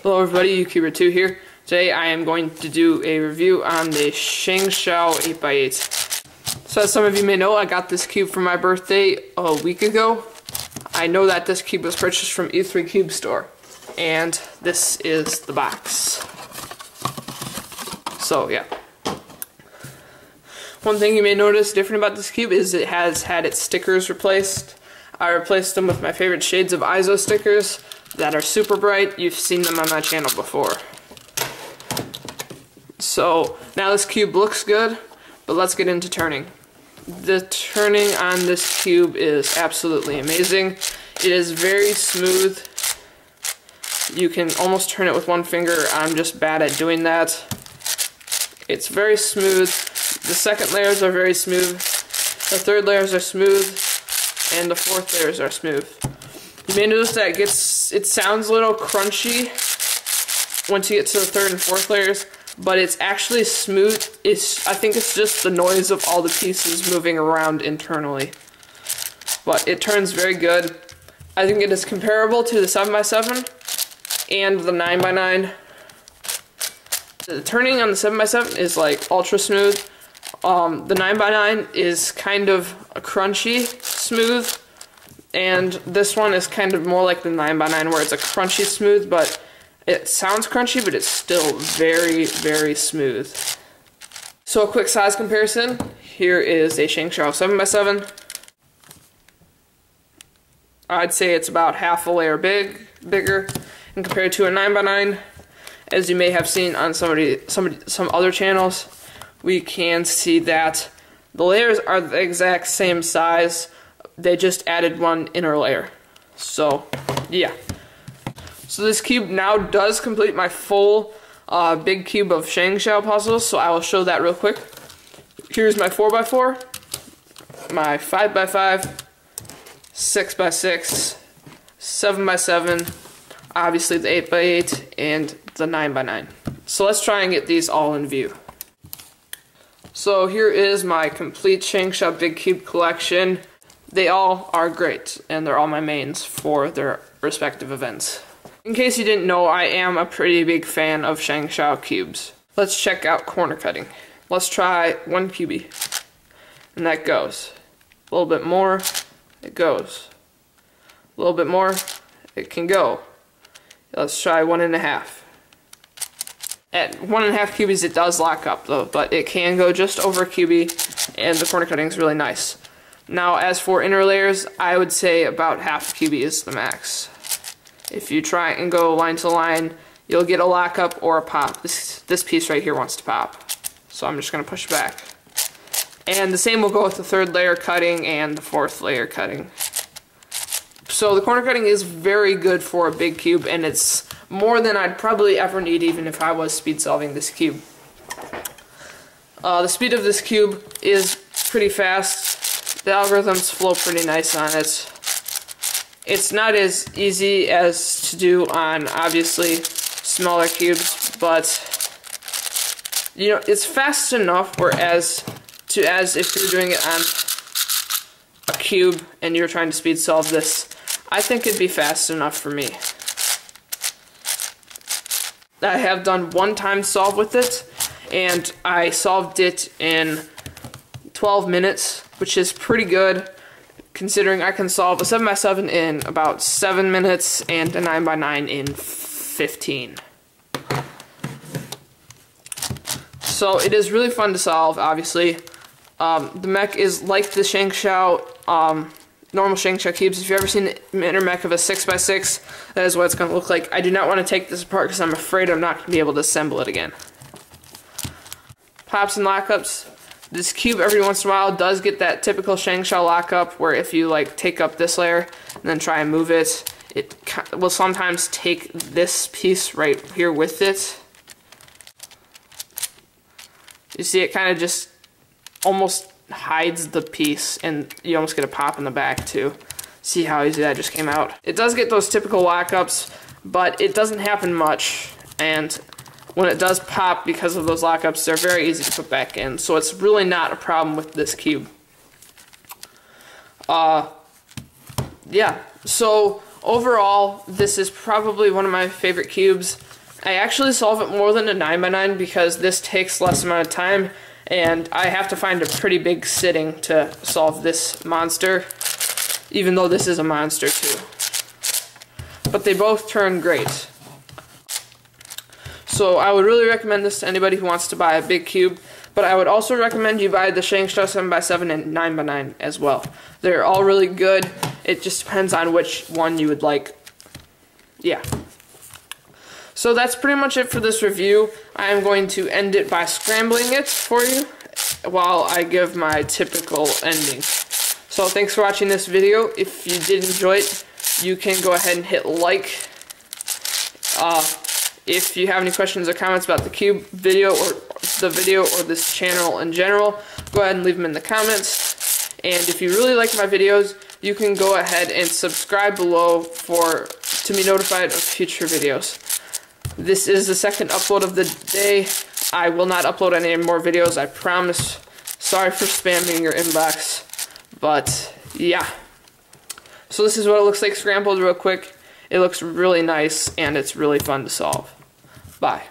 Hello everybody, YouTuber2 here. Today I am going to do a review on the Shengshou 8x8. So as some of you may know, I got this cube for my birthday a week ago. I know that this cube was purchased from E3 Cube Store. And this is the box. So yeah. One thing you may notice different about this cube is it has had its stickers replaced. I replaced them with my favorite shades of ISO stickers that are super bright. You've seen them on my channel before. So now this cube looks good, but let's get into turning. The turning on this cube is absolutely amazing. It is very smooth. You can almost turn it with one finger. I'm just bad at doing that. It's very smooth. The second layers are very smooth. The third layers are smooth. And the fourth layers are smooth. You may notice that it sounds a little crunchy once you get to the third and fourth layers, but it's actually smooth. I think it's just the noise of all the pieces moving around internally. But it turns very good. I think it is comparable to the 7x7 and the 9x9. The turning on the 7x7 is like ultra smooth. The 9x9 is kind of a crunchy smooth. And this one is kind of more like the 9x9 where it's a crunchy smooth, but it sounds crunchy, but it's still very, very smooth. So a quick size comparison. Here is a Shengshou 7x7. I'd say it's about half a layer bigger, and compared to a 9x9, as you may have seen on some other channels, we can see that the layers are the exact same size. They just added one inner layer. So, yeah. So this cube now does complete my full big cube of Shengshou puzzles, so I will show that real quick. Here's my 4x4, my 5x5, 6x6, 7x7, obviously the 8x8, and the 9x9. So let's try and get these all in view. So here is my complete Shengshou big cube collection. They all are great, and they're all my mains for their respective events. In case you didn't know, I am a pretty big fan of Shengshou cubes. Let's check out corner cutting. Let's try one cubie. And that goes. A little bit more, it goes. A little bit more, it can go. Let's try 1.5. At 1.5 cubies it does lock up though, but it can go just over a cubie, and the corner cutting is really nice. Now, as for inner layers, I would say about half cubie is the max. If you try and go line to line, you'll get a lockup or a pop. This piece right here wants to pop, so I'm just going to push it back. And the same will go with the third layer cutting and the fourth layer cutting. So the corner cutting is very good for a big cube, and it's more than I'd probably ever need even if I was speed solving this cube. The speed of this cube is pretty fast. The algorithms flow pretty nice on it. It's not as easy as to do on, obviously, smaller cubes, but, you know, it's fast enough, whereas if you're doing it on a cube and you're trying to speed solve this, I think it'd be fast enough for me. I have done one time solve with it, and I solved it in 12 minutes, which is pretty good considering I can solve a 7x7 in about 7 minutes and a 9x9 in 15. So it is really fun to solve, obviously. The mech is like the Shengshou, normal Shengshou cubes. If you've ever seen the inner mech of a 6x6, that is what it's going to look like. I do not want to take this apart because I'm afraid I'm not going to be able to assemble it again. Pops and lockups. This cube every once in a while does get that typical Shengshou lockup where if you like take up this layer and then try and move it, it will sometimes take this piece right here with it. You see it kind of just almost hides the piece, and you almost get a pop in the back too. See how easy that just came out? It does get those typical lockups, but it doesn't happen much, and when it does pop because of those lockups, they're very easy to put back in, so it's really not a problem with this cube. Yeah, so overall, this is probably one of my favorite cubes. I actually solve it more than a 9x9 because this takes less amount of time, and I have to find a pretty big sitting to solve this monster, even though this is a monster too. But they both turn great. So I would really recommend this to anybody who wants to buy a big cube, but I would also recommend you buy the Shengshou 7x7 and 9x9 as well. They're all really good. It just depends on which one you would like. Yeah. So that's pretty much it for this review. I am going to end it by scrambling it for you while I give my typical ending. So thanks for watching this video. If you did enjoy it, you can go ahead and hit like. If you have any questions or comments about the cube video or this channel in general, go ahead and leave them in the comments. And if you really like my videos, you can go ahead and subscribe below to be notified of future videos. This is the second upload of the day. I will not upload any more videos, I promise. Sorry for spamming your inbox, but yeah. So this is what it looks like scrambled real quick. It looks really nice, and it's really fun to solve. Bye.